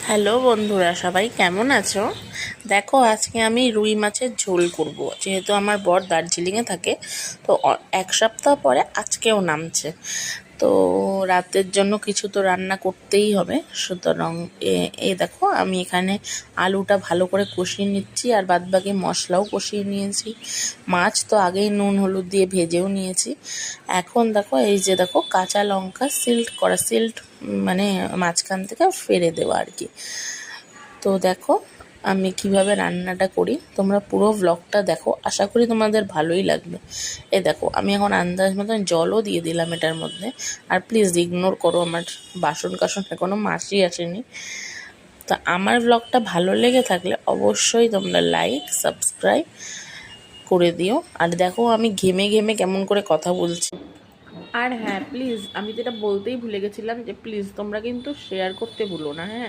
Hello বন্ধুরা, সবাই কেমন আছো? দেখো, আজকে আমি রুই মাছের ঝোল করব। যেহেতু আমার বর দার্জিলিংয়ে থাকে, তো এক সপ্তাহ পরে আজকেও নামছে। তো রাতের জন্য কিছু তো রান্না করতেই হবে। সুতরাং এ দেখো, আমি এখানে আলুটা ভালো করে কষিয়ে নিচ্ছি, আর বাদবাকি মশলাও কষিয়ে নিয়েছি। মাছ তো আগেই নুন হলুদ দিয়ে ভেজেও নিয়েছি। এখন দেখো, এই যে দেখো, কাঁচা লঙ্কা সিল্ট মানে মাঝখান থেকে ফেলে দেওয়া আর কি। তো দেখো আমি কিভাবে রান্নাটা করি, তোমরা পুরো ব্লগটা দেখো, আশা করি তোমাদের ভালোই লাগবে। এই দেখো, আমি এখন আন্দাজ মতন জলও দিয়ে দিলাম এটার মধ্যে। আর প্লিজ ইগনোর করো, আমার বাসন কাসন এখনো মাছই আসেনি। তা আমার ব্লগটা ভালো লেগে থাকলে অবশ্যই তোমরা লাইক সাবস্ক্রাইব করে দিও। আর দেখো, আমি ঘেমে ঘেমে কেমন করে কথা বলছি। আর হ্যাঁ, প্লিজ, আমি যেটা বলতেই ভুলে গেছিলাম, যে প্লিজ তোমরা কিন্তু শেয়ার করতে ভুলো না, হ্যাঁ।